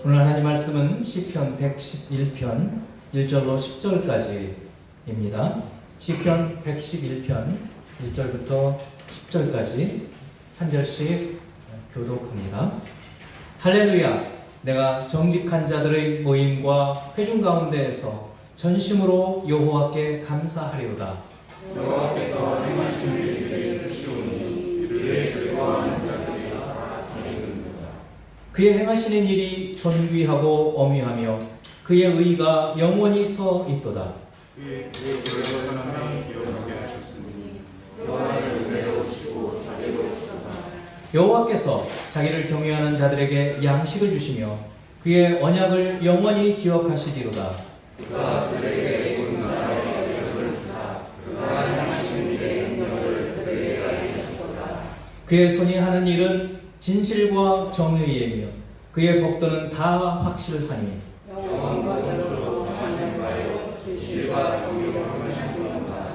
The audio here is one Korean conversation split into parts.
오늘 하나님 말씀은 시편 111편 1절로 10절까지입니다. 시편 111편 1절부터 10절까지 한 절씩 교독합니다. 할렐루야! 내가 정직한 자들의 모임과 회중 가운데에서 전심으로 여호와께 감사하리로다. 여호와께서 행하신 일들이 크시오니 이를 즐거워하는 자들이 다 다행입니다. 그의 행하시는 일이 존귀하고 어미하며 그의 의가 영원히 서 있도다. 그의 사람이 기억하게 하셨으니 여호와를 은혜로우시고 자비로우시도다. 여호와께서 자기를 경외하는 자들에게 양식을 주시며 그의 언약을 영원히 기억하시리로다. 그가 그들에게 온 나라의 영을 주사 그가 행하시는 일의 능력을 그들에게 알리셨도다. 그의 손이 하는 일은 진실과 정의이며 그의 법도는 다 확실하니 영원과 전으로 정하신 바요 진실과 정의로 행하셨습니다.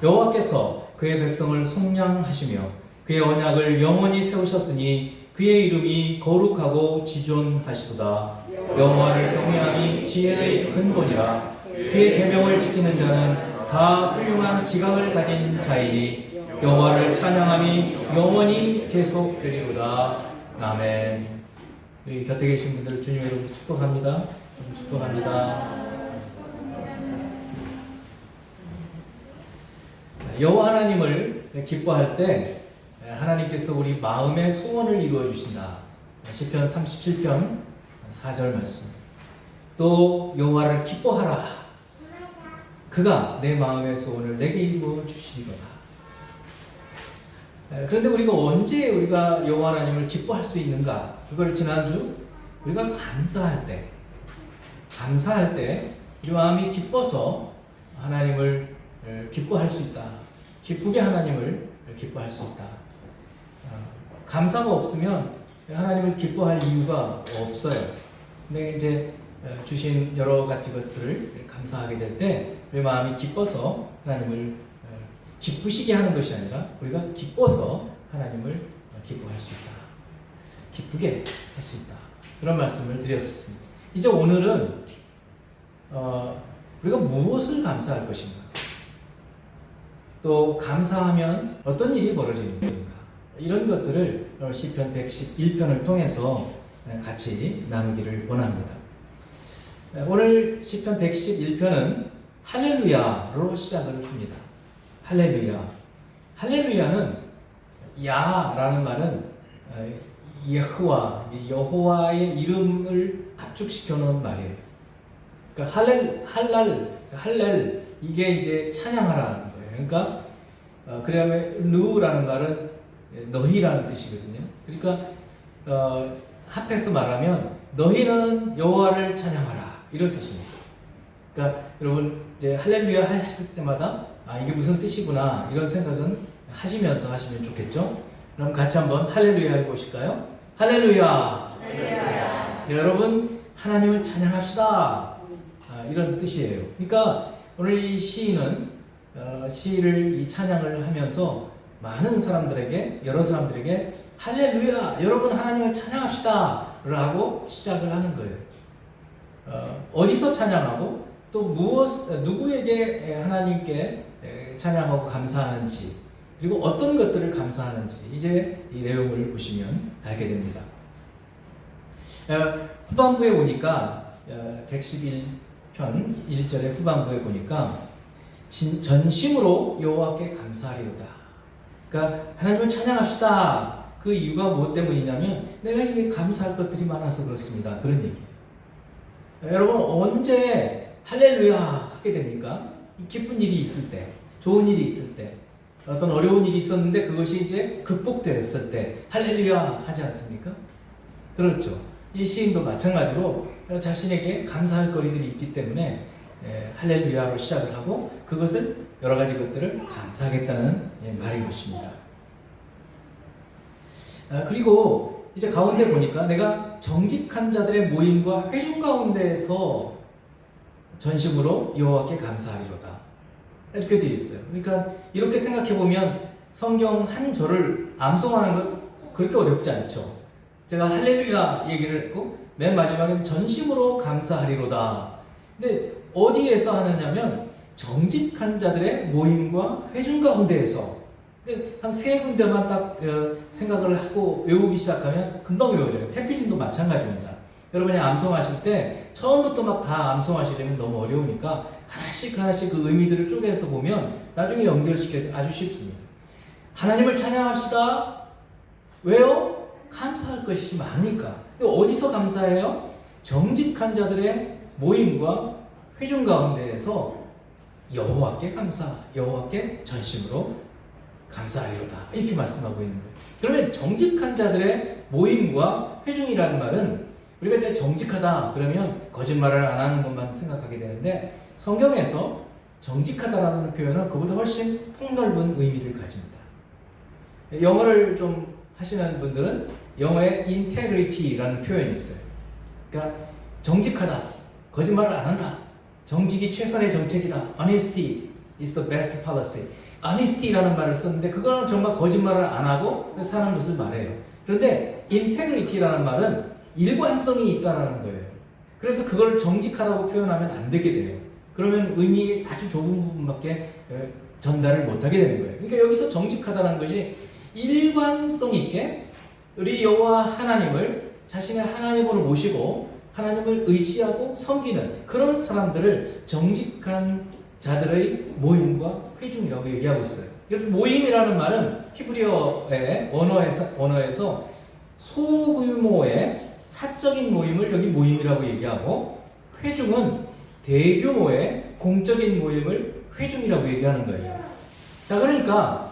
여호와께서 그의 백성을 속량하시며 그의 언약을 영원히 세우셨으니 그의 이름이 거룩하고 지존하시도다. 여호와를 경외함이 지혜의 근본이라. 그의 계명을 지키는 자는 다 훌륭한 지각을 가진 자이니 여호와를 찬양함이 영원히 계속되리로다. 아멘. 여기 곁에 계신 분들 주님 이름으로 축복합니다. 축복합니다. 여호와 하나님을 기뻐할 때 하나님께서 우리 마음의 소원을 이루어 주신다. 시편 37편 4절 말씀. 또 여호와를 기뻐하라. 그가 내 마음의 소원을 내게 이루어 주시리로다. 그런데 우리가 언제 우리가 여호와 하나님을 기뻐할 수 있는가? 그걸 지난주 우리가 감사할 때 우리 마음이 기뻐서 하나님을 기뻐할 수 있다. 기쁘게 하나님을 기뻐할 수 있다. 감사가 없으면 하나님을 기뻐할 이유가 없어요. 근데 이제 주신 여러 가지 것들을 감사하게 될 때 우리 마음이 기뻐서 하나님을 기쁘시게 하는 것이 아니라 우리가 기뻐서 하나님을 기뻐할 수 있다. 기쁘게 할 수 있다. 그런 말씀을 드렸습니다. 이제 오늘은 우리가 무엇을 감사할 것인가? 또 감사하면 어떤 일이 벌어지는가? 이런 것들을 시편 111편을 통해서 같이 나누기를 원합니다. 오늘 시편 111편은 할렐루야로 시작을 합니다. 할렐루야. 할렐루야는 야라는 말은 여호와의 이름을 압축시켜 놓은 말이에요. 그러니까 할렐 이게 이제 찬양하라는 거예요. 그러니까 그다음에 누라는 말은 너희라는 뜻이거든요. 그러니까 합해서 말하면 너희는 여호와를 찬양하라 이런 뜻입니다. 그러니까 여러분 이제 할렐루야 하실 때마다 이게 무슨 뜻이구나 이런 생각은 하시면서 하시면 좋겠죠. 그럼 같이 한번 할렐루야 해보실까요? 할렐루야. 할렐루야. 여러분 하나님을 찬양합시다. 이런 뜻이에요. 그러니까 오늘 이 시인은 시를 이 찬양을 하면서 많은 사람들에게 여러 사람들에게 할렐루야 여러분 하나님을 찬양합시다 라고 시작을 하는 거예요. 어디서 찬양하고 또 누구에게 하나님께 찬양하고 감사하는지 그리고 어떤 것들을 감사하는지 이제 이 내용을 보시면 알게 됩니다. 후반부에 보니까 111편 1절의 후반부에 보니까 전심으로 여호와께 감사하리로다. 그러니까 하나님을 찬양합시다. 그 이유가 무엇 때문이냐면 내가 이게 감사할 것들이 많아서 그렇습니다. 그런 얘기예요. 여러분 언제 할렐루야 하게 됩니까? 기쁜 일이 있을 때, 좋은 일이 있을 때, 어떤 어려운 일이 있었는데 그것이 이제 극복됐을 때 할렐루야 하지 않습니까? 그렇죠. 이 시인도 마찬가지로 자신에게 감사할 거리들이 있기 때문에 할렐루야로 시작을 하고 그것을 여러 가지 것들을 감사하겠다는 말인 것입니다. 그리고 이제 가운데 보니까 내가 정직한 자들의 모임과 회중 가운데에서 전심으로 여호와께 감사하리로다. 이렇게 되어 있어요. 그러니까 이렇게 생각해 보면 성경 한 절을 암송하는 것 그렇게 어렵지 않죠. 제가 할렐루야 얘기를 했고 맨 마지막엔 전심으로 감사하리로다. 근데 어디에서 하느냐면 정직한 자들의 모임과 회중 가운데에서 한 세 군데만 딱 생각을 하고 외우기 시작하면 금방 외워져요. 태필린도 마찬가지입니다. 여러분이 암송하실 때 처음부터 막 다 암송하시려면 너무 어려우니까 하나씩 그 의미들을 쪼개서 보면 나중에 연결시켜 아주 쉽습니다. 하나님을 찬양합시다. 왜요? 감사할 것이 많으니까. 근데 어디서 감사해요? 정직한 자들의 모임과 회중 가운데에서 여호와께 여호와께 전심으로 감사하리로다. 이렇게 말씀하고 있는 거예요. 그러면 정직한 자들의 모임과 회중이라는 말은 우리가 이제 정직하다 그러면 거짓말을 안 하는 것만 생각하게 되는데 성경에서 정직하다라는 표현은 그보다 훨씬 폭넓은 의미를 가집니다. 영어를 좀 하시는 분들은 영어에 integrity라는 표현이 있어요. 그러니까 정직하다, 거짓말을 안 한다, 정직이 최선의 정책이다. Honesty is the best policy. Honesty라는 말을 썼는데 그거는 정말 거짓말을 안 하고 사는 것을 말해요. 그런데 integrity라는 말은 일관성이 있다라는 거예요. 그래서 그걸 정직하다고 표현하면 안 되게 돼요. 그러면 의미의 아주 좁은 부분밖에 전달을 못하게 되는 거예요. 그러니까 여기서 정직하다는 것이 일관성 있게 우리 여호와 하나님을 자신의 하나님으로 모시고 하나님을 의지하고 섬기는 그런 사람들을 정직한 자들의 모임과 회중이라고 얘기하고 있어요. 모임이라는 말은 히브리어의 언어에서 소규모의 사적인 모임을 여기 모임이라고 얘기하고 회중은 대규모의 공적인 모임을 회중이라고 얘기하는 거예요. 자, 그러니까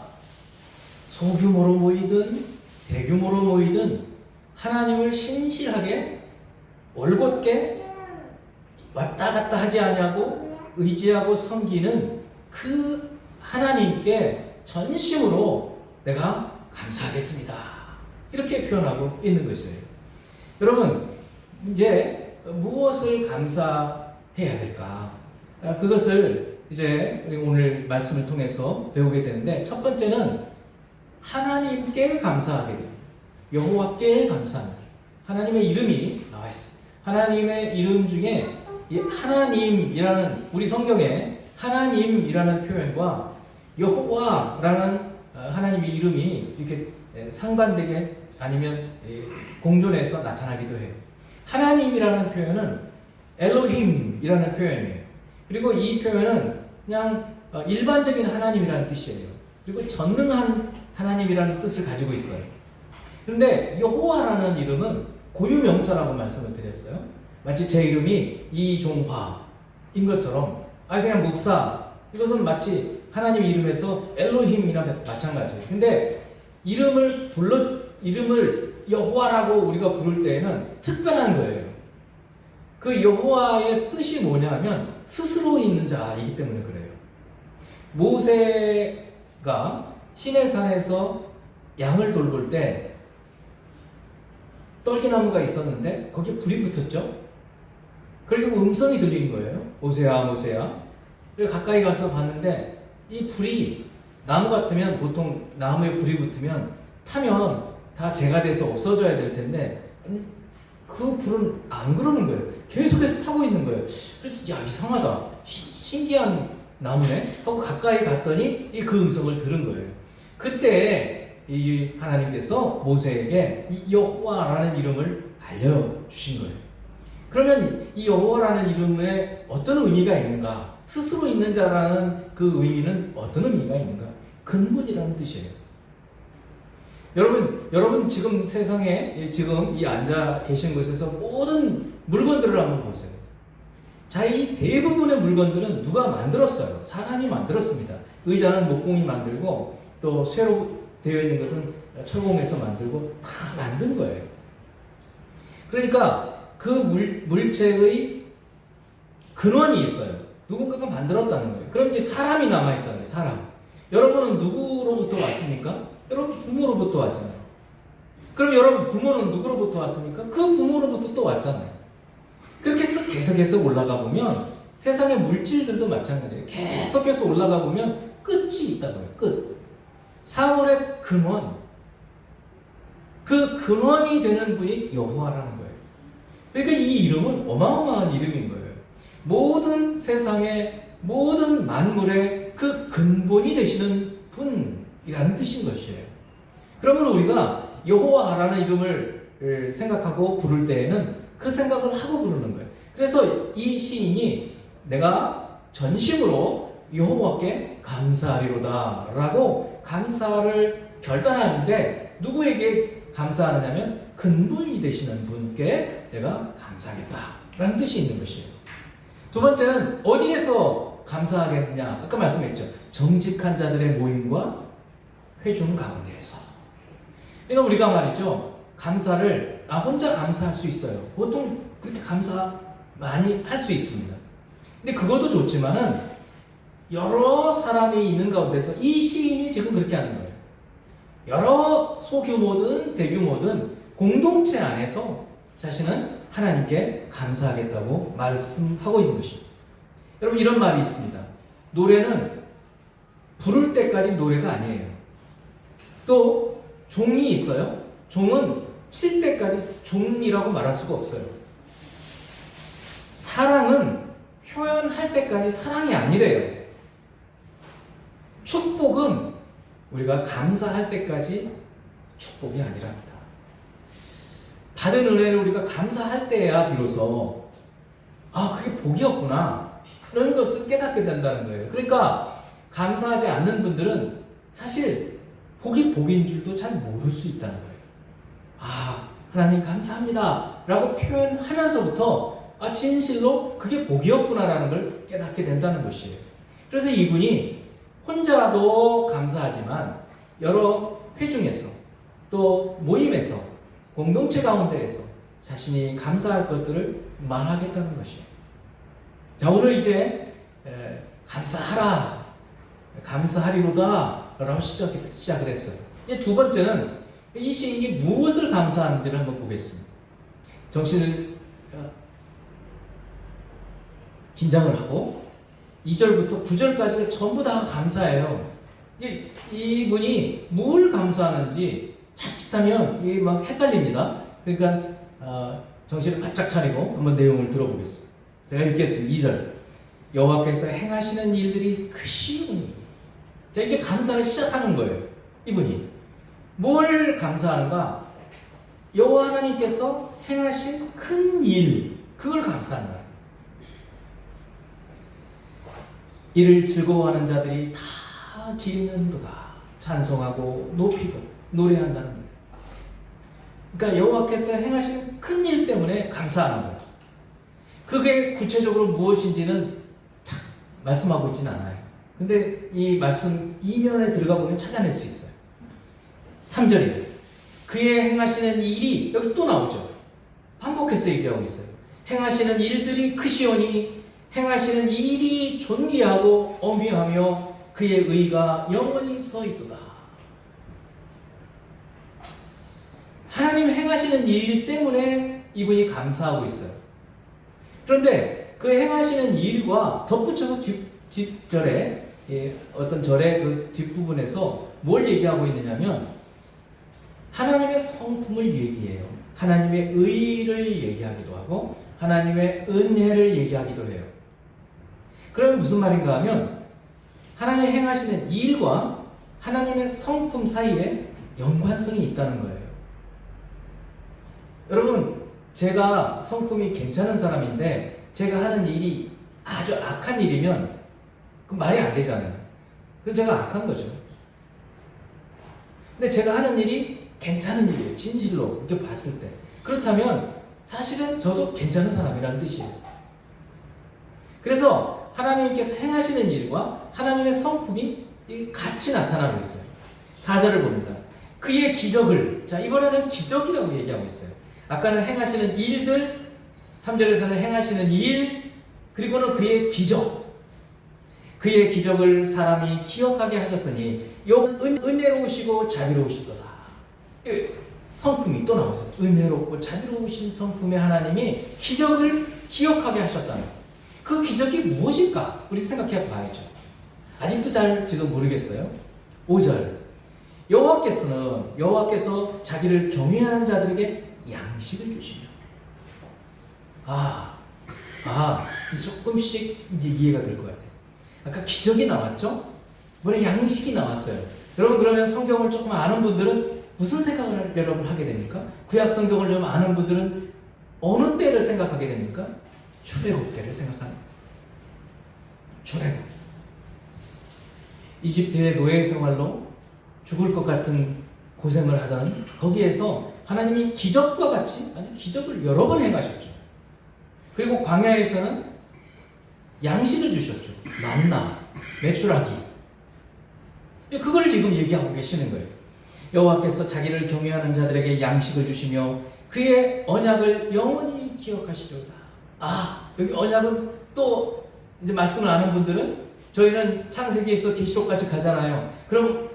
소규모로 모이든 대규모로 모이든 하나님을 신실하게 올곧게 왔다 갔다 하지 않냐고 의지하고 섬기는 그 하나님께 전심으로 내가 감사하겠습니다. 이렇게 표현하고 있는 것이에요. 여러분, 이제 무엇을 감사해야 될까? 그것을 이제 오늘 말씀을 통해서 배우게 되는데 첫 번째는 하나님께 감사하게 돼요. 여호와께 감사합니다. 하나님의 이름이 나와 있어요. 하나님의 이름 중에 이 하나님이라는 우리 성경에 하나님이라는 표현과 여호와라는 하나님의 이름이 이렇게 상반되게 아니면 공존해서 나타나기도 해요. 하나님이라는 표현은 엘로힘이라는 표현이에요. 그리고 이 표현은 그냥 일반적인 하나님이라는 뜻이에요. 그리고 전능한 하나님이라는 뜻을 가지고 있어요. 그런데 여호와라는 이름은 고유명사라고 말씀을 드렸어요. 마치 제 이름이 이종화인 것처럼 그냥 목사 이것은 마치 하나님 이름에서 엘로힘이나 마찬가지예요. 근데 이름을 여호와라고 우리가 부를 때에는 특별한 거예요. 그 여호와의 뜻이 뭐냐면 스스로 있는 자이기 때문에 그래요. 모세가 시내산에서 양을 돌볼 때 떨기나무가 있었는데 거기에 불이 붙었죠. 그리고 음성이 들린 거예요. 모세야, 모세야. 그래서 가까이 가서 봤는데 이 불이 나무 같으면 보통 나무에 불이 붙으면 타면 다 재가 돼서 없어져야 될 텐데 그 불은 안 그러는 거예요. 계속해서 타고 있는 거예요. 그래서 야, 이상하다. 신기한 나무네 하고 가까이 갔더니 그 음성을 들은 거예요. 그때 이 하나님께서 모세에게 이 여호와라는 이름을 알려주신 거예요. 그러면 이 여호와라는 이름에 어떤 의미가 있는가? 스스로 있는 자라는 그 의미는 어떤 의미가 있는가? 근본이라는 뜻이에요. 여러분 지금 세상에 지금 이 앉아 계신 곳에서 모든 물건들을 한번 보세요. 자, 이 대부분의 물건들은 누가 만들었어요? 사람이 만들었습니다. 의자는 목공이 만들고 또 쇠로 되어 있는 것은 철공해서 만들고 다 만든 거예요. 그러니까 그 물체의 근원이 있어요. 누군가가 만들었다는 거예요. 그럼 이제 사람이 남아있잖아요. 사람. 여러분은 누구로부터 왔습니까? 여러분 부모로부터 왔잖아요. 그럼 여러분 부모는 누구로부터 왔습니까? 그 부모로부터 또 왔잖아요. 그렇게 해서 계속해서 올라가 보면 세상의 물질들도 마찬가지예요. 계속해서 올라가 보면 끝이 있다고요. 끝. 사물의 근원, 그 근원이 되는 분이 여호와라는 거예요. 그러니까 이 이름은 어마어마한 이름인 거예요. 모든 세상의 모든 만물의 그 근본이 되시는 분이라는 뜻인 것이에요. 그러면 우리가 여호와라는 이름을 생각하고 부를 때에는 그 생각을 하고 부르는 거예요. 그래서 이 시인이 내가 전심으로 여호와께 감사하리로다 라고 감사를 결단하는데 누구에게 감사하느냐면 근본이 되시는 분께 내가 감사하겠다 라는 뜻이 있는 것이에요. 두 번째는 어디에서 감사하겠느냐? 아까 말씀했죠. 정직한 자들의 모임과 회중 가운데에서. 그러니까 우리가 말이죠. 감사를 혼자 감사할 수 있어요. 보통 그렇게 감사 많이 할 수 있습니다. 근데 그것도 좋지만은 여러 사람이 있는 가운데서 이 시인이 지금 그렇게 하는 거예요. 여러 소규모든 대규모든 공동체 안에서 자신은 하나님께 감사하겠다고 말씀하고 있는 것입니다. 여러분 이런 말이 있습니다. 노래는 부를 때까지 노래가 아니에요. 또 종이 있어요. 종은 칠 때까지 종이라고 말할 수가 없어요. 사랑은 표현할 때까지 사랑이 아니래요. 축복은 우리가 감사할 때까지 축복이 아니랍니다. 받은 은혜를 우리가 감사할 때야 비로소 그게 복이었구나 그런 것을 깨닫게 된다는 거예요. 그러니까 감사하지 않는 분들은 사실 복이 복인 줄도 잘 모를 수 있다는 거예요. 하나님 감사합니다 라고 표현하면서부터 진실로 그게 복이었구나 라는 걸 깨닫게 된다는 것이에요. 그래서 이분이 혼자라도 감사하지만 여러 회중에서 또 모임에서 공동체 가운데에서 자신이 감사할 것들을 말하겠다는 것이에요. 자, 오늘 이제 감사하라, 감사하리로다 라고 시작을 했어요. 이제 두 번째는 이 시인이 무엇을 감사하는지를 한번 보겠습니다. 정신을 긴장을 하고 2절부터 9절까지가 전부 다 감사예요. 이분이 뭘 감사하는지 자칫하면 이게 막 헷갈립니다. 그러니까 정신을 바짝 차리고 한번 내용을 들어보겠습니다. 제가 읽겠습니다. 2절. 여호와께서 행하시는 일들이 크시오니. 자, 이제 감사를 시작하는 거예요. 이분이 뭘 감사하는가? 여호와 하나님께서 행하신 큰 일, 그걸 감사한다. 이를 즐거워하는 자들이 다 기리는도다. 찬송하고 높이고 노래한다는 거예요. 그러니까 여호와께서 행하신 큰 일 때문에 감사하는 거예요. 그게 구체적으로 무엇인지는 딱 말씀하고 있지는 않아요. 근데 이 말씀 이면에 들어가 보면 찾아낼 수 있어요. 3절이에요. 그의 행하시는 일이 여기 또 나오죠. 반복해서 얘기하고 있어요. 행하시는 일들이 크시오니 행하시는 일이 존귀하고 어미하며 그의 의가 영원히 서있도다. 하나님 행하시는 일 때문에 이분이 감사하고 있어요. 그런데 그 행하시는 일과 덧붙여서 뒷절에 어떤 절의 그 뒷부분에서 뭘 얘기하고 있느냐면 하나님의 성품을 얘기해요. 하나님의 의를 얘기하기도 하고 하나님의 은혜를 얘기하기도 해요. 그러면 무슨 말인가 하면 하나님이 행하시는 일과 하나님의 성품 사이에 연관성이 있다는 거예요. 여러분, 제가 성품이 괜찮은 사람인데 제가 하는 일이 아주 악한 일이면 그 말이 안 되잖아요. 그럼 제가 악한 거죠. 근데 제가 하는 일이 괜찮은 일이에요. 진실로 이렇게 봤을 때. 그렇다면 사실은 저도 괜찮은 사람이라는 뜻이에요. 그래서 하나님께서 행하시는 일과 하나님의 성품이 같이 나타나고 있어요. 4절을 봅니다. 그의 기적을, 자, 이번에는 기적이라고 얘기하고 있어요. 아까는 행하시는 일들, 3절에서는 행하시는 일, 그리고는 그의 기적. 그의 기적을 사람이 기억하게 하셨으니 은혜로우시고 자비로우시도다. 성품이 또 나오죠. 은혜롭고 자비로우신 성품의 하나님이 기적을 기억하게 하셨다는 것. 그 기적이 무엇일까? 우리 생각해 봐야죠. 아직도 잘 지금 모르겠어요. 5절. 여호와께서 자기를 경외하는 자들에게 양식을 주시며. 조금씩 이제 이해가 될 것 같아요. 아까 기적이 나왔죠? 이번에 양식이 나왔어요. 여러분, 그러면 성경을 조금 아는 분들은 무슨 생각을 여러분 하게 됩니까? 구약 성경을 좀 아는 분들은 어느 때를 생각하게 됩니까? 출애굽 때를 생각합니다. 출애굽. 이집트의 노예 생활로 죽을 것 같은 고생을 하던 거기에서 하나님이 기적과 같이 아주 기적을 여러 번 행하셨죠. 그리고 광야에서는 양식을 주셨죠. 만나, 메추라기. 그걸 지금 얘기하고 계시는 거예요. 여호와께서 자기를 경외하는 자들에게 양식을 주시며 그의 언약을 영원히 기억하시리로다. 여기 언약은 또 이제 말씀을 아는 분들은 저희는 창세기에서 계시록까지 가잖아요. 그럼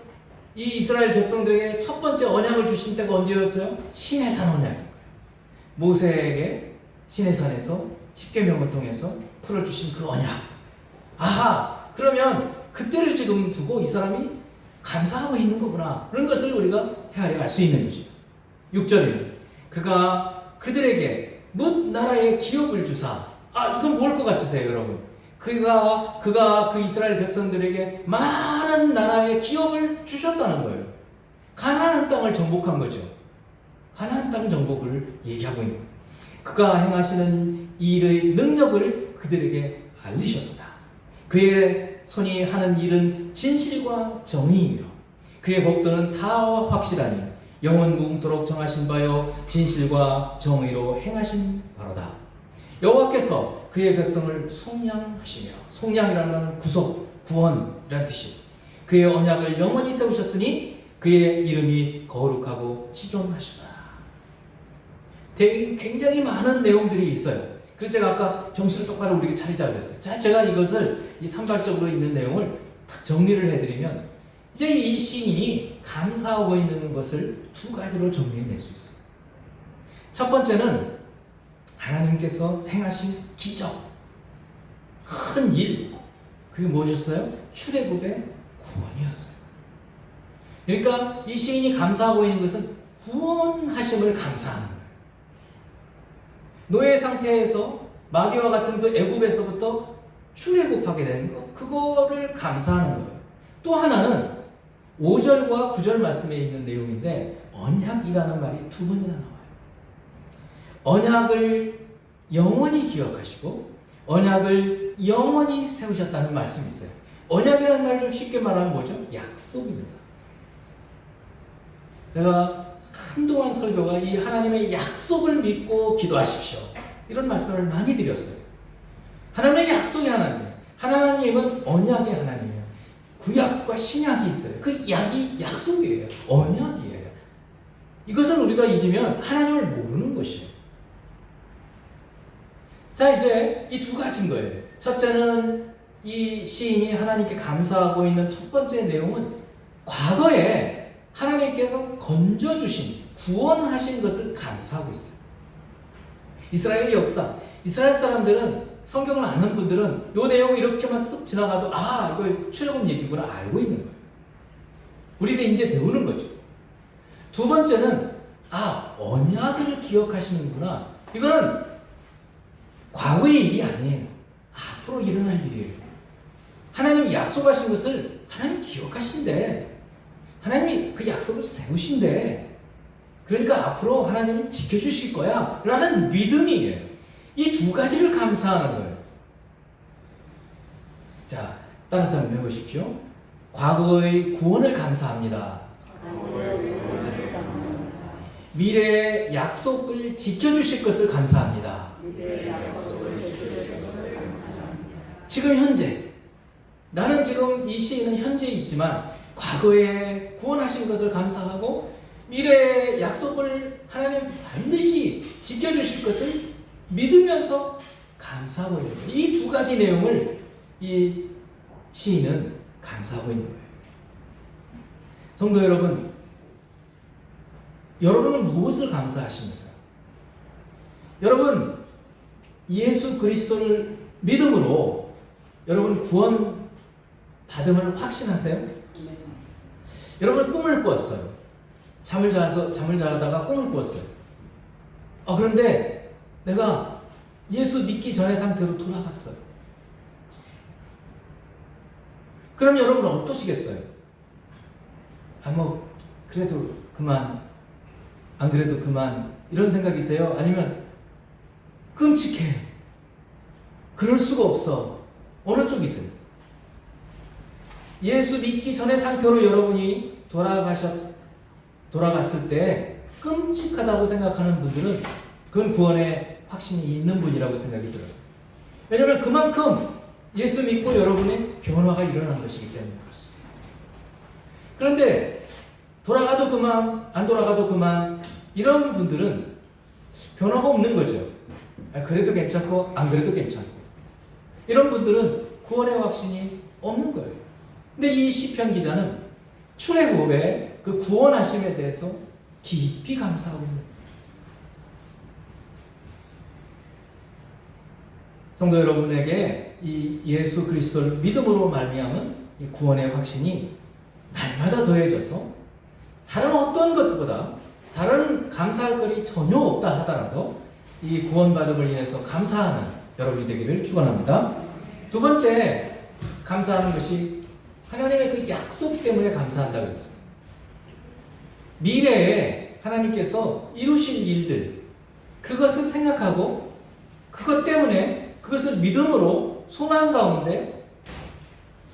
이 이스라엘 백성들에게 첫 번째 언약을 주신 때가 언제였어요? 시내산 언약인 거예요. 모세에게 시내산에서 십계명을 통해서 풀어주신 그 언약. 그러면 그때를 지금 두고 이 사람이 감사하고 있는 거구나. 그런 것을 우리가 헤아려 알 수 있는 거죠. 6절입니다. 그가 그들에게 뭇 나라의 기업을 주사. 이건 뭘 것 같으세요, 여러분? 그가 그 이스라엘 백성들에게 많은 나라의 기업을 주셨다는 거예요. 가나안 땅을 정복한 거죠. 가나안 땅 정복을 얘기하고 있는 거예요. 그가 행하시는 일의 능력을 그들에게 알리셨다. 그의 손이 하는 일은 진실과 정의이며 그의 법도는 다 확실하니 영원 무궁토록 정하신 바요 진실과 정의로 행하신 바로다. 여호와께서 그의 백성을 속량하시며, 속량이라는 구속, 구원이라는 뜻이에요. 그의 언약을 영원히 세우셨으니 그의 이름이 거룩하고 지존하시다. 굉장히 많은 내용들이 있어요. 그래서 제가 아까 정신을 똑바로 우리에게 차리자고 했어요. 자, 제가 이것을 이 산발적으로 있는 내용을 딱 정리를 해드리면 이제 이 시인이 감사하고 있는 것을 두 가지로 정리해낼 수 있어요. 첫 번째는 하나님께서 행하신 기적, 큰 일, 그게 무엇이었어요? 출애굽의 구원이었어요. 그러니까 이 시인이 감사하고 있는 것은 구원하심을 감사하는 거예요. 노예 상태에서 마귀와 같은 그 애굽에서부터 출애굽하게 되는 거, 그거를 감사하는 거예요. 또 하나는 5절과 9절 말씀에 있는 내용인데 언약이라는 말이 두 번이나 나와요. 언약을 영원히 기억하시고 언약을 영원히 세우셨다는 말씀이 있어요. 언약이라는 말 좀 쉽게 말하면 뭐죠? 약속입니다. 제가 한동안 설교가 이 하나님의 약속을 믿고 기도하십시오. 이런 말씀을 많이 드렸어요. 하나님의 약속이 하나님이에요. 하나님은 언약의 하나님이에요. 구약과 신약이 있어요. 그 약이 약속이에요. 언약이에요. 이것을 우리가 잊으면 하나님을 모르는 것이에요. 자, 이제 이 두 가지인 거예요. 첫째는 이 시인이 하나님께 감사하고 있는 첫 번째 내용은 과거에 하나님께서 건져주신, 구원하신 것을 감사하고 있어요. 이스라엘의 역사, 이스라엘 사람들은, 성경을 아는 분들은 이 내용 이렇게만 쓱 지나가도 이거 출애굽 얘기구나 알고 있는 거예요. 우리는 이제 배우는 거죠. 두 번째는 언약을 기억하시는구나. 이거는 과거의 일이 아니에요. 앞으로 일어날 일이에요. 하나님이 약속하신 것을 하나님 기억하신대. 하나님이 그 약속을 세우신대. 그러니까 앞으로 하나님이 지켜주실 거야 라는 믿음이에요. 이 두 가지를 감사하는 거예요. 자, 따라서 한번 해보십시오. 과거의 구원을 감사합니다. 미래의 약속을 지켜주실 것을 감사합니다. 지금 현재, 나는 지금 이 시인은 현재에 있지만 과거에 구원하신 것을 감사하고 미래의 약속을 하나님 반드시 지켜주실 것을 믿으면서 감사하고 있는 거예요. 이 두 가지 내용을 이 시인은 감사하고 있는 거예요. 성도 여러분, 여러분은 무엇을 감사하십니까? 여러분, 예수 그리스도를 믿음으로 여러분 구원 받음을 확신하세요? 여러분 꿈을 꿨어요. 잠을 자다가 꿈을 꿨어요. 그런데 내가 예수 믿기 전의 상태로 돌아갔어요. 그럼 여러분은 어떠시겠어요? 그래도 그만, 안 그래도 그만, 이런 생각이세요? 아니면 끔찍해, 그럴 수가 없어, 어느 쪽이세요? 예수 믿기 전의 상태로 여러분이 돌아갔을 때 끔찍하다고 생각하는 분들은 그건 구원의 확신이 있는 분이라고 생각이 들어요. 왜냐하면 그만큼 예수 믿고 여러분의 변화가 일어난 것이기 때문에 그렇습니다. 그런데 돌아가도 그만, 안 돌아가도 그만, 이런 분들은 변화가 없는 거죠. 그래도 괜찮고 안 그래도 괜찮고, 이런 분들은 구원의 확신이 없는 거예요. 근데 이 시편 기자는 출애굽의 그 구원하심에 대해서 깊이 감사하고 있는 거예요. 성도 여러분에게 이 예수 그리스도를 믿음으로 말미암은 이 구원의 확신이 날마다 더해져서 다른 어떤 것보다 다른 감사할 것이 전혀 없다 하더라도 이 구원받음을 인해서 감사하는 여러분이 되기를 축원합니다. 두 번째 감사하는 것이 하나님의 그 약속 때문에 감사한다고 했습니다. 미래에 하나님께서 이루실 일들, 그것을 생각하고 그것 때문에 그것을 믿음으로 소망 가운데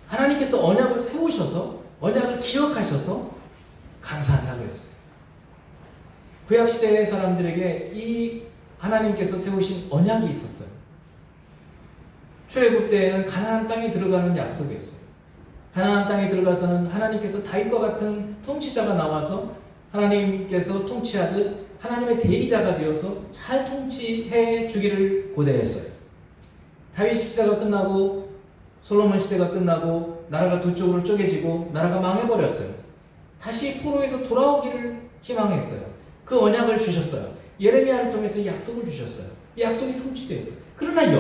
하나님께서 언약을 세우셔서 언약을 기억하셔서 감사한다고 했어요. 구약시대의 사람들에게 이 하나님께서 세우신 언약이 있었어요. 출애굽 때에는 가나안 땅에 들어가는 약속이 있어요. 가나안 땅에 들어가서는 하나님께서 다윗과 같은 통치자가 나와서 하나님께서 통치하듯 하나님의 대리자가 되어서 잘 통치해 주기를 고대했어요. 다윗 시대가 끝나고 솔로몬 시대가 끝나고 나라가 두 쪽으로 쪼개지고 나라가 망해버렸어요. 다시 포로에서 돌아오기를 희망했어요. 그 언약을 주셨어요. 예레미야를 통해서 약속을 주셨어요. 이 약속이 성취되었어요. 그러나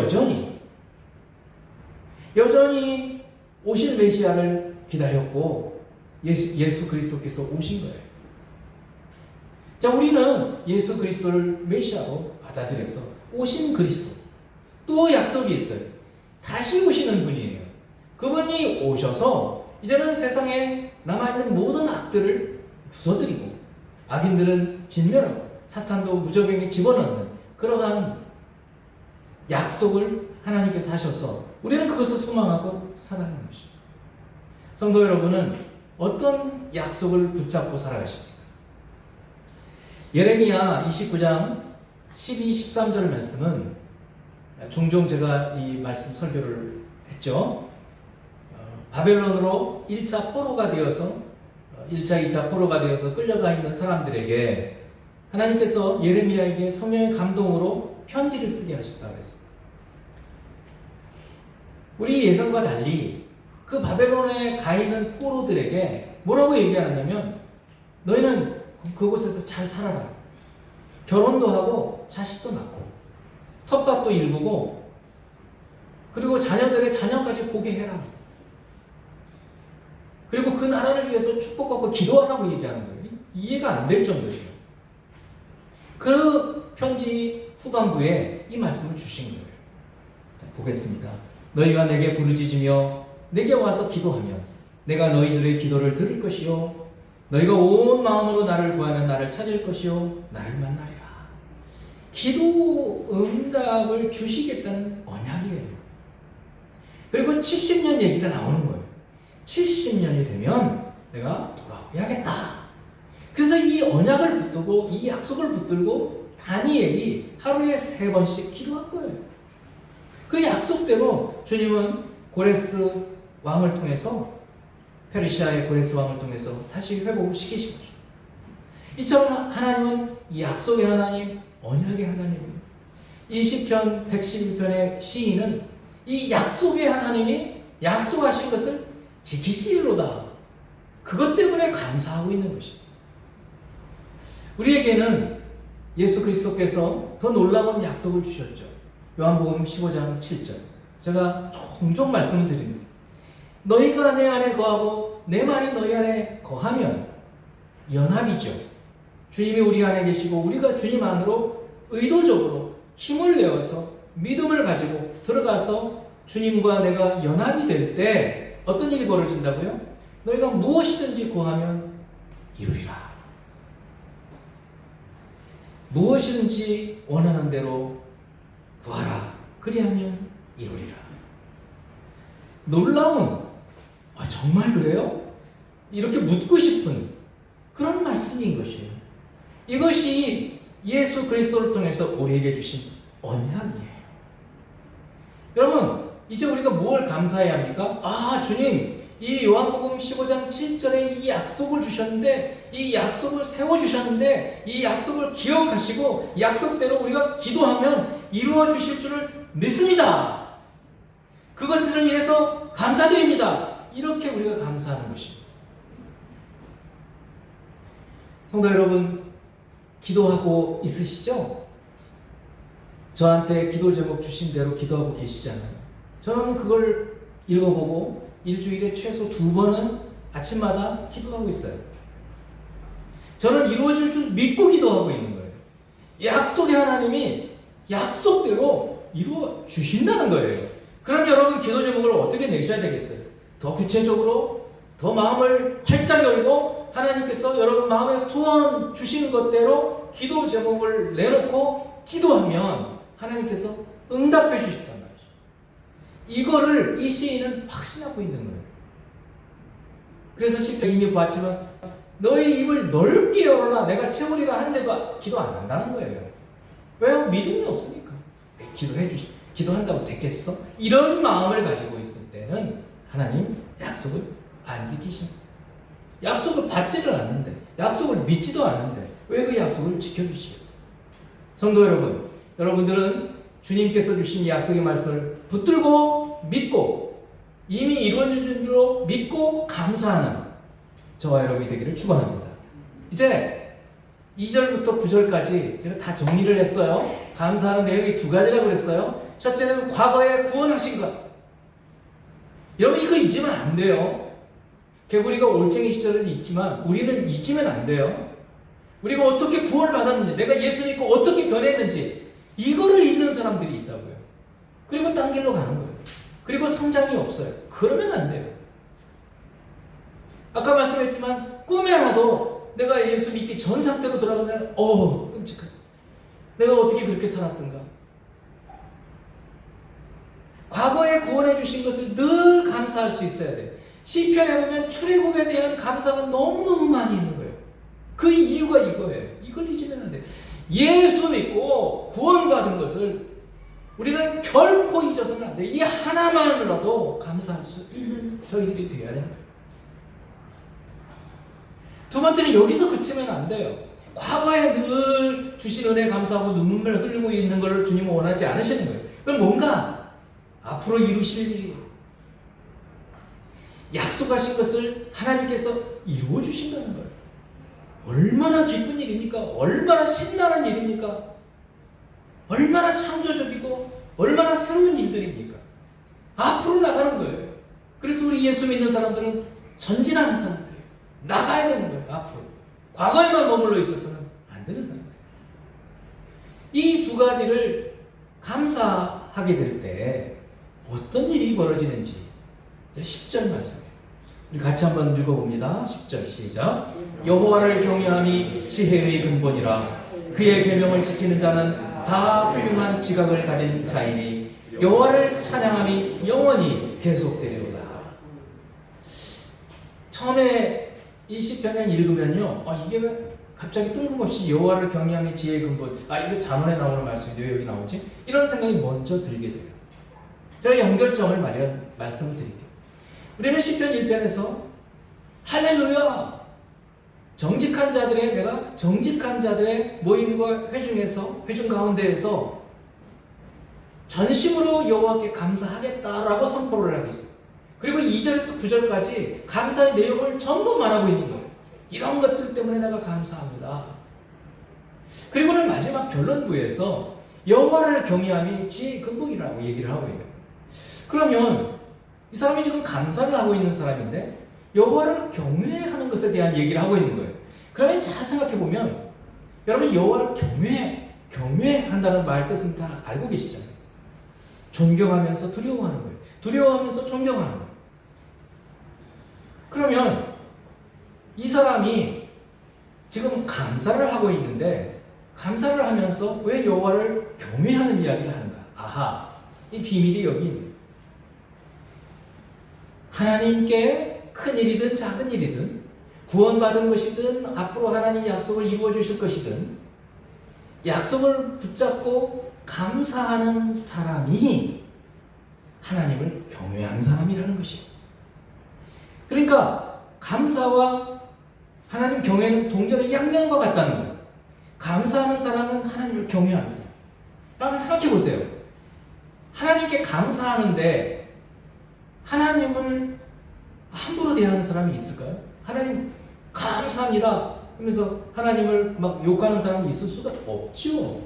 여전히 오실 메시아를 기다렸고 예수 그리스도께서 오신 거예요. 자, 우리는 예수 그리스도를 메시아로 받아들여서 오신 그리스도, 또 약속이 있어요. 다시 오시는 분이에요. 그분이 오셔서 이제는 세상에 남아있는 모든 악들을 부숴드리고 악인들은 진멸하고 사탄도 무저병에 집어넣는 그러한 약속을 하나님께서 하셔서 우리는 그것을 소망하고 살아가는 것입니다. 성도 여러분은 어떤 약속을 붙잡고 살아가십니까? 예레미야 29장 12, 13절 말씀은 종종 제가 이 말씀 설교를 했죠. 바벨론으로 1차 포로가 되어서 1차, 2차 포로가 되어서 끌려가 있는 사람들에게 하나님께서 예레미야에게 성령의 감동으로 편지를 쓰게 하셨다고 했습니다. 우리 예상과 달리 그 바벨론에 가 있는 포로들에게 뭐라고 얘기하느냐면 너희는 그곳에서 잘 살아라. 결혼도 하고 자식도 낳고 텃밭도 일구고 그리고 자녀들의 자녀까지 보게 해라. 그리고 그 나라를 위해서 축복받고 기도하라고 얘기하는 거예요. 이해가 안 될 정도예요. 그 편지 후반부에 이 말씀을 주신 거예요. 보겠습니다. 너희가 내게 부르짖으며 내게 와서 기도하면 내가 너희들의 기도를 들을 것이요 너희가 온 마음으로 나를 구하면 나를 찾을 것이요 나를 만나리라. 기도 응답을 주시겠다는 언약이에요. 그리고 70년 얘기가 나오는 거예요. 70년이 되면 내가 돌아오야겠다. 그래서 이 언약을 붙들고 이 약속을 붙들고 다니엘이 하루에 3번씩 기도한 거예요. 그 약속대로 주님은 고레스 왕을 통해서 페르시아의 고레스 왕을 통해서 다시 회복을 시키신 거죠. 이처럼 하나님은 약속의 하나님, 언약의 하나님입니다. 이 시편 111편의 시인은 이 약속의 하나님이 약속하신 것을 지키시리로다. 그것 때문에 감사하고 있는 것입니다. 우리에게는 예수 그리스도께서 더 놀라운 약속을 주셨죠. 요한복음 15장 7절. 제가 종종 말씀을 드립니다. 너희가 내 안에 거하고 내 말이 너희 안에 거하면 연합이죠. 주님이 우리 안에 계시고 우리가 주님 안으로 의도적으로 힘을 내어서 믿음을 가지고 들어가서 주님과 내가 연합이 될 때 어떤 일이 벌어진다고요? 너희가 무엇이든지 구하면 이루리라. 무엇이든지 원하는 대로 구하라. 그리하면 이루리라. 놀라운, 정말 그래요? 이렇게 묻고 싶은 그런 말씀인 것이에요. 이것이 예수 그리스도를 통해서 우리에게 주신 언약이에요. 여러분, 이제 우리가 뭘 감사해야 합니까? 주님, 이 요한복음 15장 7절에 이 약속을 주셨는데, 이 약속을 세워주셨는데, 이 약속을 기억하시고 약속대로 우리가 기도하면 이루어 주실 줄을 믿습니다. 그것을 위해서 감사드립니다. 이렇게 우리가 감사하는 것입니다. 성도 여러분, 기도하고 있으시죠? 저한테 기도 제목 주신 대로 기도하고 계시잖아요. 저는 그걸 읽어보고 일주일에 최소 2번은 아침마다 기도하고 있어요. 저는 이루어질 줄 믿고 기도하고 있는 거예요. 약속의 하나님이 약속대로 이루어 주신다는 거예요. 그럼 여러분 기도 제목을 어떻게 내셔야 되겠어요? 더 구체적으로, 더 마음을 활짝 열고 하나님께서 여러분 마음에 소원 주시는 것대로 기도 제목을 내놓고 기도하면 하나님께서 응답해 주신단 말이죠. 이거를 이 시인은 확신하고 있는 거예요. 그래서 시편 이미 봤지만 너의 입을 넓게 열어라 내가 채우리라 하는데도 기도 안 한다는 거예요. 왜요? 믿음이 없으니까. 기도한다고 됐겠어? 이런 마음을 가지고 있을 때는 하나님 약속을 안 지키십니다. 약속을 받지를 않는데, 약속을 믿지도 않는데 왜 그 약속을 지켜주시겠어요? 성도 여러분, 여러분들은 주님께서 주신 약속의 말씀을 붙들고 믿고 이미 이루어진 줄로 믿고 감사하는 저와 여러분이 되기를 축원합니다. 이제 2절부터 9절까지 제가 다 정리를 했어요. 감사하는 내용이 2가지라고 그랬어요. 첫째는 과거에 구원하신 것. 여러분 이거 잊으면 안 돼요. 개구리가 올챙이 시절을 잊지만 우리는 잊으면 안 돼요. 우리가 어떻게 구원을 받았는지, 내가 예수 믿고 어떻게 변했는지 이거를 잊는 사람들이 있다고요. 그리고 딴 길로 가는 거예요. 그리고 성장이 없어요. 그러면 안 돼요. 아까 말씀했지만 꿈에 하나도 내가 예수 믿기 전 상태로 돌아가면 끔찍하다. 내가 어떻게 그렇게 살았던가. 과거에 구원해 주신 것을 늘 감사할 수 있어야 돼요. 시편에 보면 출애굽에 대한 감사가 너무너무 많이 있는 거예요. 그 이유가 이거예요. 이걸 잊으면 안 돼요. 예수 믿고 구원받은 것을 우리는 결코 잊어서는 안 돼요. 이 하나만으로도 감사할 수 있는 저희들이 되어야 되는 거예요. 두 번째는 여기서 그치면 안 돼요. 과거에 늘 주신 은혜 감사하고 눈물을 흘리고 있는 것을 주님은 원하지 않으시는 거예요. 그럼 뭔가 앞으로 이루실 일이 약속하신 것을 하나님께서 이루어 주신다는 거예요. 얼마나 기쁜 일입니까? 얼마나 신나는 일입니까? 얼마나 창조적이고 얼마나 새로운 일들입니까? 앞으로 나가는 거예요. 그래서 우리 예수 믿는 사람들은 전진하는 사람들이에요. 나가야 되는 거예요. 앞으로. 과거에만 머물러 있어서는 안 되는 사람들. 이 2가지를 감사하게 될 때 어떤 일이 벌어지는지 10절 말씀이에요. 우리 같이 한번 읽어봅니다. 10절 시작. 여호와를 경외함이 지혜의 근본이라 그의 계명을 지키는 자는 다 훌륭한 지각을 가진 자이니 여호와를 찬양함이 영원히 계속되리로다. 처음에 이 시편을 읽으면요, 이게 왜 갑자기 뜬금없이 여호와를 경외함이 지혜의 근본, 이거 잠언에 나오는 말씀인데 왜 여기 나오지? 이런 생각이 먼저 들게 돼요. 제가 연결점을 말씀을 드릴게요. 우리는 시편 1편에서 할렐루야! 정직한 자들의 모임과 회중 가운데에서 전심으로 여호와께 감사하겠다라고 선포를 하고 있어요. 그리고 2절에서 9절까지 감사의 내용을 전부 말하고 있는 거예요. 이런 것들 때문에 내가 감사합니다. 그리고는 마지막 결론부에서 여호와를 경외함이 지혜의 근본이라고 얘기를 하고 있는 거예요. 그러면 이 사람이 지금 감사를 하고 있는 사람인데 여호와를 경외하는 것에 대한 얘기를 하고 있는 거예요. 그러면 잘 생각해 보면 여러분 여호와를 경외한다는 말 뜻은 다 알고 계시잖아요. 존경하면서 두려워하는 거예요. 두려워하면서 존경하는 거예요. 그러면 이 사람이 지금 감사를 하고 있는데 감사를 하면서 왜 여호와를 경외하는 이야기를 하는가? 아하, 이 비밀이 여기 있는 거예요. 하나님께 큰 일이든 작은 일이든 구원받은 것이든 앞으로 하나님 약속을 이루어 주실 것이든 약속을 붙잡고 감사하는 사람이 하나님을 경외하는 사람이라는 것이에요. 그러니까 감사와 하나님 경외는 동전의 양면과 같다는 거예요. 감사하는 사람은 하나님을 경외하는 사람. 한번 생각해 보세요. 하나님께 감사하는데 하나님을 함부로 대하는 사람이 있을까요? 하나님 감사합니다 하면서 하나님을 막 욕하는 사람이 있을 수가 없죠.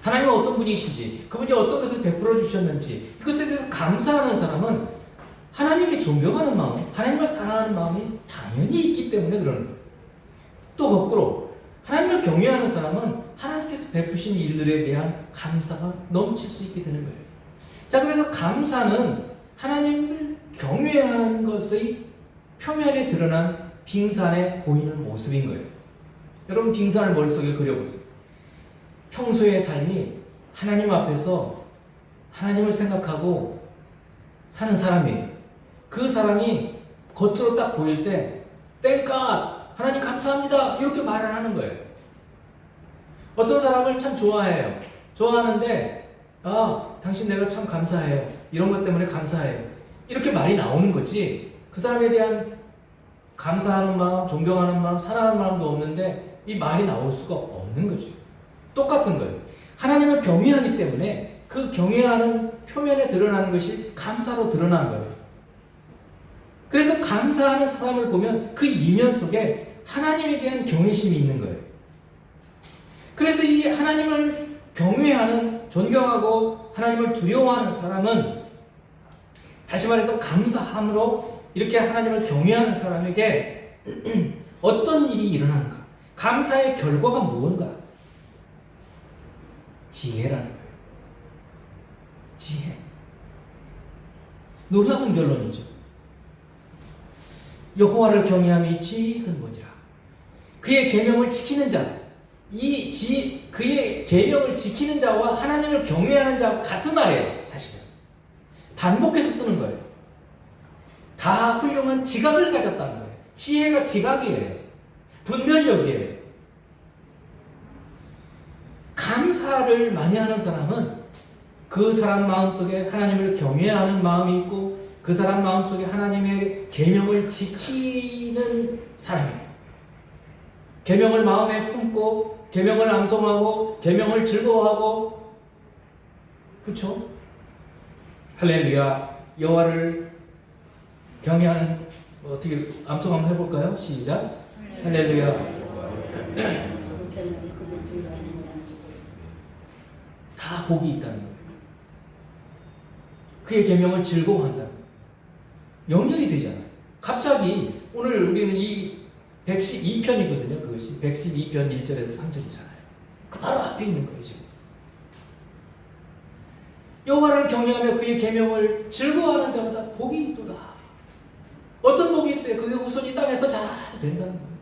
하나님은 어떤 분이신지, 그분이 어떤 것을 베풀어 주셨는지 이것에 대해서 감사하는 사람은 하나님께 존경하는 마음, 하나님을 사랑하는 마음이 당연히 있기 때문에 그러는 거예요. 또 거꾸로 하나님을 경외하는 사람은 하나님께서 베푸신 일들에 대한 감사가 넘칠 수 있게 되는 거예요. 자, 그래서 감사는 하나님을 경외하는 것의 표면에 드러난 빙산에 보이는 모습인 거예요. 여러분 빙산을 머릿속에 그려보세요. 평소의 삶이 하나님 앞에서 하나님을 생각하고 사는 사람이에요. 그 사람이 겉으로 딱 보일 때 Thank God! 하나님 감사합니다! 이렇게 말을 하는 거예요. 어떤 사람을 참 좋아해요. 좋아하는데 당신 내가 참 감사해요. 이런 것 때문에 감사해요. 이렇게 말이 나오는 거지 그 사람에 대한 감사하는 마음, 존경하는 마음, 사랑하는 마음도 없는데 이 말이 나올 수가 없는 거죠. 똑같은 거예요. 하나님을 경외하기 때문에 그 경외하는 표면에 드러나는 것이 감사로 드러난 거예요. 그래서 감사하는 사람을 보면 그 이면 속에 하나님에 대한 경외심이 있는 거예요. 그래서 이 하나님을 경외하는, 존경하고 하나님을 두려워하는 사람은 다시 말해서 감사함으로 이렇게 하나님을 경외하는 사람에게 어떤 일이 일어나는가? 감사의 결과가 무언가? 지혜라는 거예요. 지혜. 놀라운 결론이죠. 여호와를 경외함이 지혜의 근본이라. 그의 계명을 지키는 자, 그의 계명을 지키는 자와 하나님을 경외하는 자와 같은 말이에요. 사실은 반복해서 쓰는 거예요. 다 훌륭한 지각을 가졌다는 거예요. 지혜가 지각이에요. 분별력이에요. 감사를 많이 하는 사람은 그 사람 마음속에 하나님을 경외하는 마음이 있고 그 사람 마음속에 하나님의 계명을 지키는 사람이에요. 계명을 마음에 품고 계명을 암송하고 계명을 즐거워하고 그렇죠? 할렐루야. 여호와를 경외하는 어떻게 암송 한번 해볼까요? 시작. 할렐루야. 다 복이 있다는 거예요. 그의 계명을 즐거워한다. 연결이 되잖아요. 갑자기 오늘 우리는 이 112편이거든요. 그것이 112편 1절에서 3절이잖아요. 그 바로 앞에 있는 거예요. 지금 여호와를 경외하며 그의 계명을 즐거워하는 자보다 복이 있도다. 어떤 복이 있어요? 그의 후손이 땅에서 잘 된다는 거예요.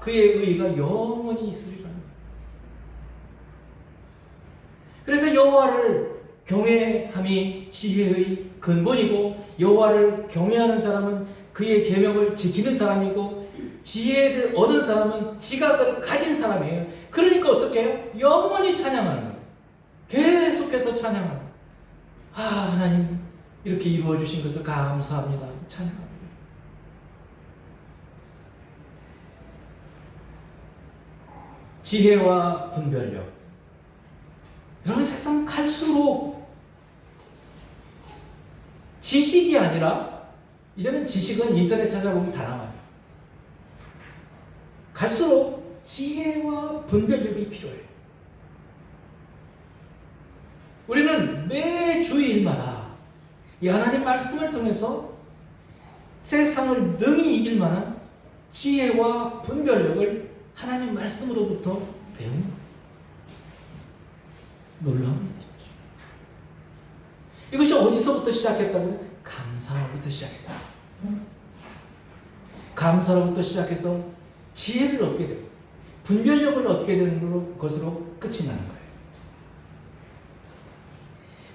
그의 의가 영원히 있으리라는 거예요. 그래서 여호와를 경외함이 지혜의 근본이고 여호와를 경외하는 사람은 그의 계명을 지키는 사람이고 지혜를 얻은 사람은 지각을 가진 사람이에요. 그러니까 어떻게 해요? 영원히 찬양하는 거예요. 계속해서 찬양하는 거예요. 하나님 이렇게 이루어 주신 것을 감사합니다. 찬양합니다. 지혜와 분별력. 여러분 세상 갈수록 지식이 아니라 이제는 지식은 인터넷 찾아보면 다 나와요. 갈수록 지혜와 분별력이 필요해요. 우리는 매 주일마다 이 하나님 말씀을 통해서 세상을 능히 이길 만한 지혜와 분별력을 하나님 말씀으로부터 배우는 거예요. 놀라운 일이죠. 이것이 어디서부터 시작했다고요? 감사로부터 시작했다. 감사로부터 시작해서 지혜를 얻게 되고 분별력을 얻게 되는 것으로 끝이 나는 거예요.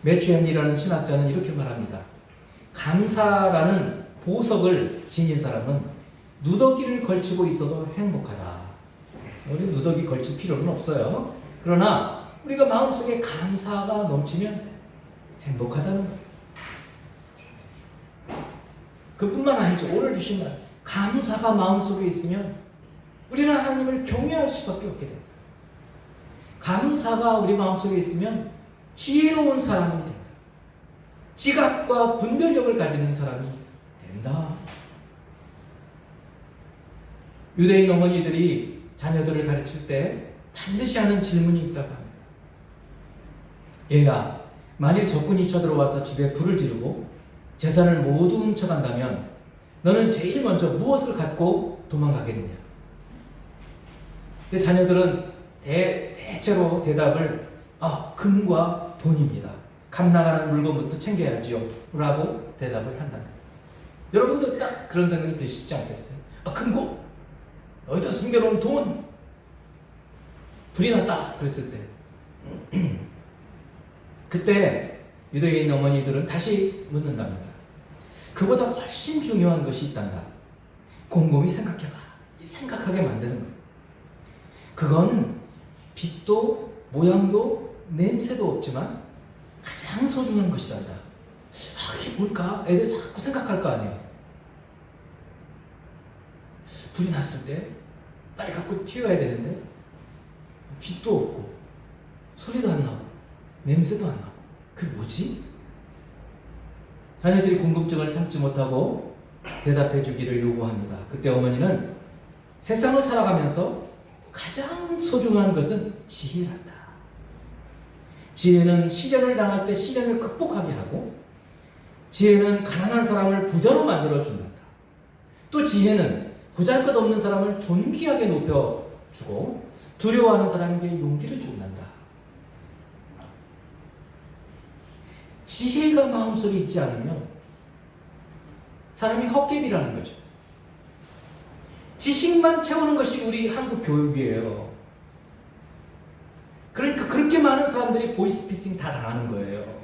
매추앤이라는 신학자는 이렇게 말합니다. 감사라는 보석을 지닌 사람은 누더기를 걸치고 있어도 행복하다. 우리 누더기 걸칠 필요는 없어요. 그러나 우리가 마음속에 감사가 넘치면 행복하다는 거예요. 그뿐만 아니죠. 오늘 주신 말 감사가 마음속에 있으면 우리는 하나님을 경외할 수밖에 없게 됩니다. 감사가 우리 마음속에 있으면 지혜로운 사람이 된다. 지각과 분별력을 가지는 사람이 된다. 유대인 어머니들이 자녀들을 가르칠 때 반드시 하는 질문이 있다고 합니다. 얘가 만일 적군이 쳐들어와서 집에 불을 지르고 재산을 모두 훔쳐간다면 너는 제일 먼저 무엇을 갖고 도망가겠느냐? 근데 자녀들은 대체로 대답을 금과 돈입니다. 값 나가는 물건부터 챙겨야지요 라고 대답을 한답니다. 여러분도 딱 그런 생각이 드시지 않겠어요? 금고? 어디다 숨겨놓은 돈? 불이 났다 그랬을 때 그때 유대인 어머니들은 다시 묻는답니다. 그보다 훨씬 중요한 것이 있단다. 곰곰이 생각해봐. 생각하게 만드는 거예요. 그건 빛도 모양도 냄새도 없지만 가장 소중한 것이란다. 이게 뭘까? 애들 자꾸 생각할 거 아니에요. 불이 났을 때 빨리 갖고 튀어야 되는데 빛도 없고 소리도 안 나고 냄새도 안 나고 그게 뭐지? 자녀들이 궁금증을 참지 못하고 대답해 주기를 요구합니다. 그때 어머니는 세상을 살아가면서 가장 소중한 것은 지혜란다. 지혜는 시련을 당할 때 시련을 극복하게 하고 지혜는 가난한 사람을 부자로 만들어준다. 또 지혜는 보잘것없는 사람을 존귀하게 높여주고 두려워하는 사람에게 용기를 준단다. 지혜가 마음속에 있지 않으면 사람이 헛개비라는 거죠. 지식만 채우는 것이 우리 한국 교육이에요. 그러니까 그렇게 많은 사람들이 보이스피싱 다 당하는 거예요.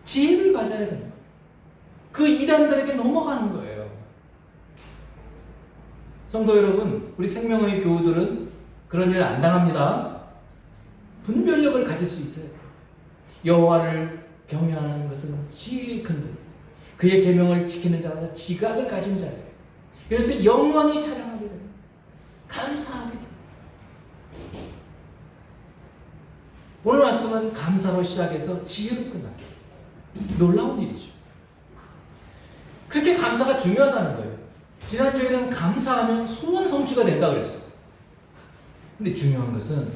지혜를 가져야 되는 거예요. 그 이단들에게 넘어가는 거예요. 성도 여러분, 우리 생명의 교우들은 그런 일 안 당합니다. 분별력을 가질 수 있어요. 여호와를 경외하는 것은 지혜의 근본. 그의 계명을 지키는 자마다 지각을 가진 자예요. 그래서 영원히 찬양하게 됩니다. 감사하게 됩니다. 오늘 말씀은 감사로 시작해서 지혜로 끝납니다. 놀라운 일이죠. 그렇게 감사가 중요하다는 거예요. 지난주에는 감사하면 소원 성취가 된다 그랬어요. 근데 중요한 것은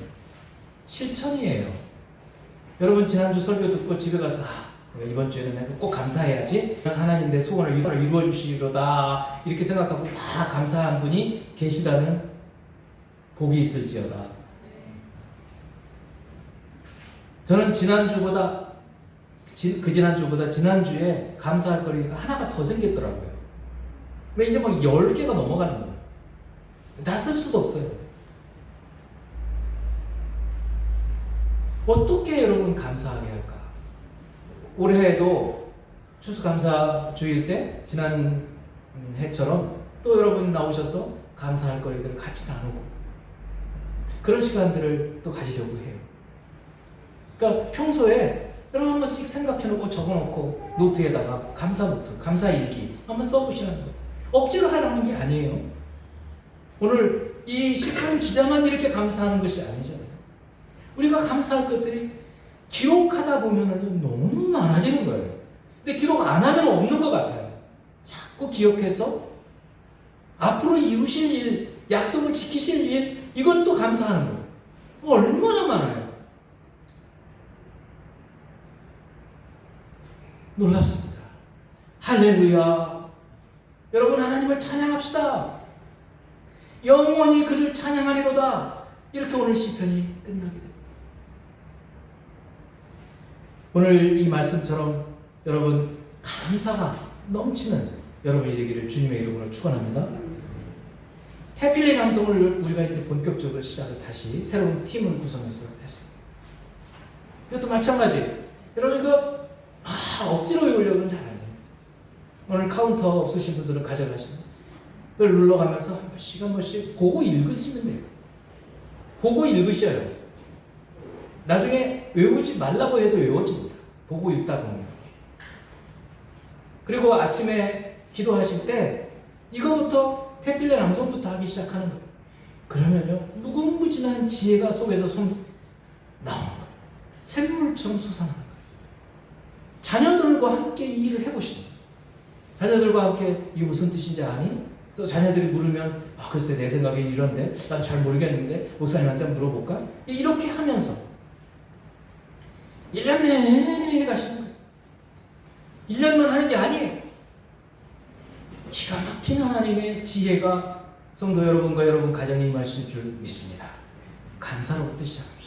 실천이에요. 여러분 지난주 설교 듣고 집에 가서 이번 주에는 내가 꼭 감사해야지. 하나님 내 소원을 이루어 주시리로다 이렇게 생각하고 감사한 분이 계시다는 복이 있을지어다. 저는 지난주보다 지난주에 감사할 거리가 하나가 더 생겼더라고요. 왜 이제 막 10개가 넘어가는 거예요. 다 쓸 수도 없어요. 어떻게 여러분 감사하게 할까? 올해에도 추수감사주일 때 지난 해처럼 또 여러분 나오셔서 감사할 거리들을 같이 나누고 그런 시간들을 또 가지려고 해요. 그러니까 평소에 여러분 한 번씩 생각해놓고 적어놓고 노트에다가 감사 노트, 감사 일기 한번 써보시라는 거예요. 억지로 하라는 게 아니에요. 오늘 이 시편 기자만 이렇게 감사하는 것이 아니잖아요. 우리가 감사할 것들이 기록하다 보면 너무 많아지는 거예요. 근데 기록 안 하면 없는 것 같아요. 자꾸 기억해서 앞으로 이루실 일, 약속을 지키실 일, 이것도 감사하는 거예요. 얼마나 많아요. 놀랍습니다. 할렐루야. 여러분, 하나님을 찬양합시다. 영원히 그를 찬양하리로다. 이렇게 오늘 시편이 끝나게 됩니다. 오늘 이 말씀처럼 여러분 감사가 넘치는 여러분이 되기를 주님의 이름으로 축원합니다. 태필리 남성을 우리가 이제 본격적으로 시작을 다시 새로운 팀을 구성해서 했습니다. 이것도 마찬가지. 여러분 억지로 외우려고는 잘 안 돼요. 오늘 카운터 없으신 분들은 가져가시면 그걸 눌러가면서 한 번씩 한 번씩 보고 읽으시면 돼요. 보고 읽으셔요. 나중에 외우지 말라고 해도 외워집니다. 보고 읽다 보면. 그리고 아침에 기도하실 때 이거부터 태필레 낭송부터 하기 시작하는 거예요. 그러면요 무궁무진한 지혜가 속에서 나오는 거예요. 샘물처럼 솟아나는 거예요. 자녀들과 함께 이 일을 해보시는 거예요. 자녀들과 함께 이게 무슨 뜻인지 아니? 또 자녀들이 물으면 글쎄 내 생각에 이런데 난 잘 모르겠는데 목사님한테 물어볼까? 이렇게 하면서 1년 내내 가시는 거예요. 1년만 하는 게 아니에요. 기가 막힌 하나님의 지혜가 성도 여러분과 여러분 가정에 임하실 줄 믿습니다. 감사로부터 시작합니다.